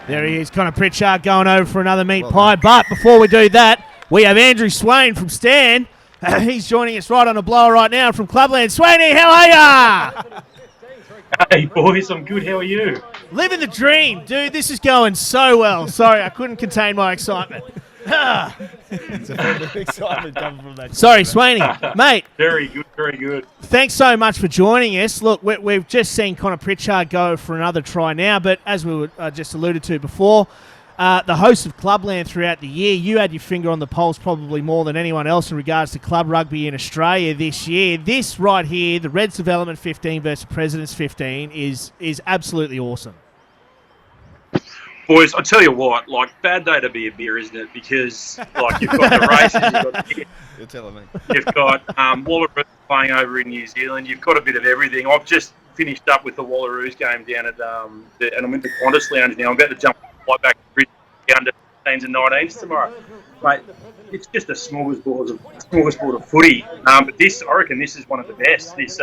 There he is, Connor Pritchard going over for another meat pie. But before we do that, we have Andrew Swain from Stan. He's joining us right on the blower right now from Clubland. Swainy, how are ya? Hey boys, I'm good. How are you? Living the dream, dude. This is going so well. Sorry, I couldn't contain my excitement. It's a fair bit of excitement coming from that. Sorry, Swainy. Mate. Very good, very good. Thanks so much for joining us. Look, we've just seen Connor Pritchard go for another try now, but as we were just alluded to before, the host of Clubland throughout the year, you had your finger on the pulse probably more than anyone else in regards to club rugby in Australia this year. This right here, the Reds Development 15 versus Presidents 15, is absolutely awesome. Boys, I tell you what, like, bad day to be a beer, isn't it? Because, like, you've got the races, you've got the You're telling me. you've got Wallaroos playing over in New Zealand. You've got a bit of everything. I've just finished up with the Wallaroos game down at, and I'm in the Qantas Lounge now. I'm about to jump right back to Brisbane down to 15s and 19s tomorrow. Mate, it's just a smorgasbord of footy. But this, I reckon, this is one of the best. This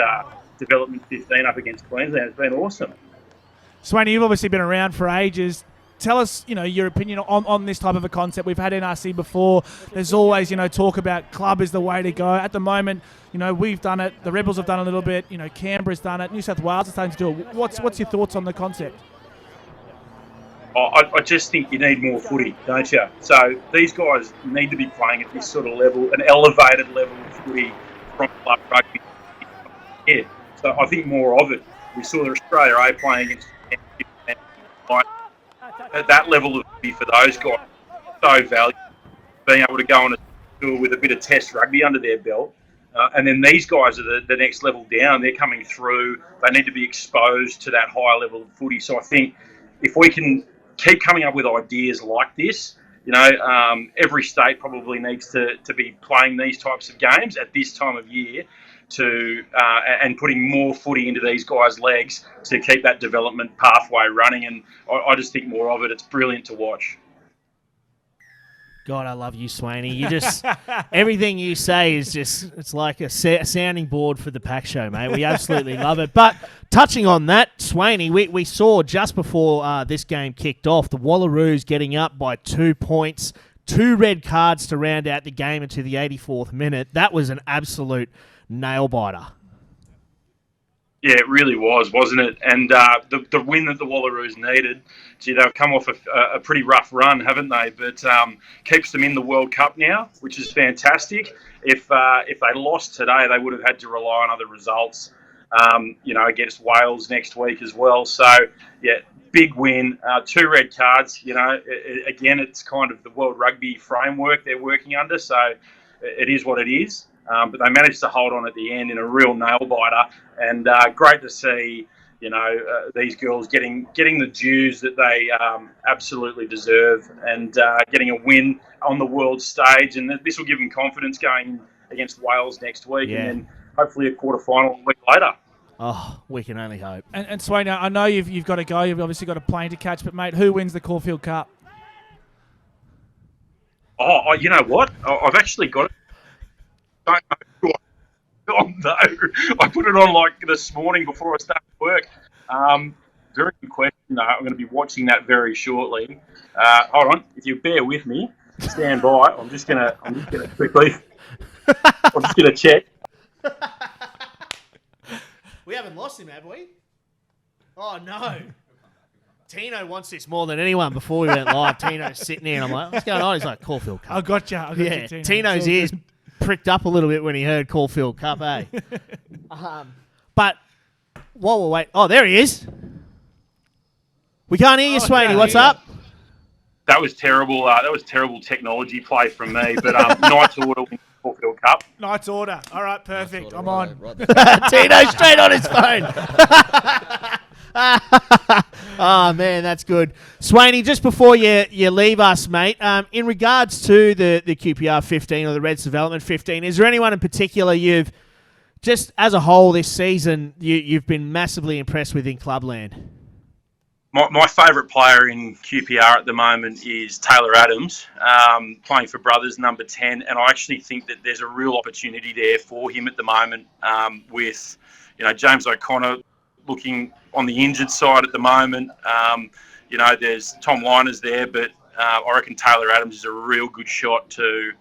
Development 15 up against Queensland has been awesome. Swain, you've obviously been around for ages. Tell us, your opinion on this type of a concept. We've had NRC before. There's always, talk about club is the way to go. At the moment, we've done it. The Rebels have done a little bit. Canberra's done it. New South Wales is starting to do it. What's your thoughts on the concept? I just think you need more footy, don't you? So these guys need to be playing at this sort of level, an elevated level of footy from club rugby. Yeah, so I think more of it. We saw Australia A playing against at that level of footy for those guys, so valuable. Being able to go on a tour with a bit of test rugby under their belt. And then these guys are the next level down. They're coming through. They need to be exposed to that higher level of footy. So I think if we can keep coming up with ideas like this, every state probably needs to be playing these types of games at this time of year and putting more footy into these guys' legs to keep that development pathway running. And I just think more of it. It's brilliant to watch. God, I love you, Swainy. You just everything you say is it's like a sounding board for the PAC show, mate. We absolutely love it. But touching on that, Swainy, we saw just before this game kicked off, the Wallaroos getting up by 2 points, 2 red cards to round out the game into the 84th minute. That was an absolute nail-biter. Yeah, it really was, wasn't it? And the win that the Wallaroos needed, they've come off a pretty rough run, haven't they? But keeps them in the World Cup now, which is fantastic. If they lost today, they would have had to rely on other results, against Wales next week as well. So, yeah, big win, 2 red cards. Again, it's kind of the World Rugby framework they're working under, so it is what it is. But they managed to hold on at the end in a real nail-biter, and great to see, these girls getting the dues that they absolutely deserve, and getting a win on the world stage. And this will give them confidence going against Wales next week, and then hopefully a quarter-final a week later. Oh, we can only hope. And Swain, I know you've got to go. You've obviously got a plane to catch, but, mate, who wins the Caulfield Cup? Oh, you know what? I've actually got it. I don't know who I'm on, though. I put it on like this morning before I started work. Very good question. I'm going to be watching that very shortly. Hold on, if you bear with me, stand by. I'm just gonna quickly. I'm just gonna check. We haven't lost him, have we? Oh no. Tino wants this more than anyone before we went live. Tino's sitting there and I'm like, what's going on? He's like, Caulfield Cup. I got you, Tino. Tino's ears pricked up a little bit when he heard Caulfield Cup, eh? But while we're waiting... Oh, there he is. We can't hear you, Swainy. What's up? That was terrible. That was terrible technology play from me. But Knights Order wins the Caulfield Cup. Knights Order. All right, perfect. I'm on. Right. Tino straight on his phone. Oh, man, that's good. Swainy, just before you leave us, mate, in regards to the QPR 15 or the Reds Development 15, is there anyone in particular you've, just as a whole this season, you've been massively impressed with in Clubland? My favourite player in QPR at the moment is Taylor Adams, playing for Brothers, number 10, and I actually think that there's a real opportunity there for him at the moment with, James O'Connor looking on the injured side at the moment. there's Tom Liners there, but I reckon Taylor Adams is a real good shot to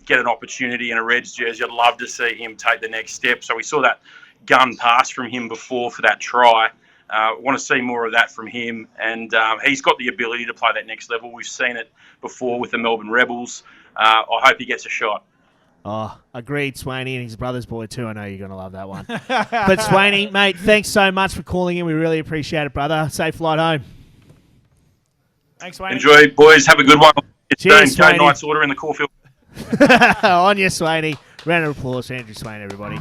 get an opportunity in a Reds jersey. I'd love to see him take the next step. So we saw that gun pass from him before for that try. I want to see more of that from him, and he's got the ability to play that next level. We've seen it before with the Melbourne Rebels. I hope he gets a shot. Oh, agreed, Swainy, and his brother's boy too. I know you're going to love that one. But Swainy, mate, thanks so much for calling in. We really appreciate it, brother. Safe flight home. Thanks, Swainy. Enjoy, boys. Have a good one. Cheers, Go Swainy. Knights order in the Caulfield. On you, Swainy. Round of applause for Andrew Swain, everybody.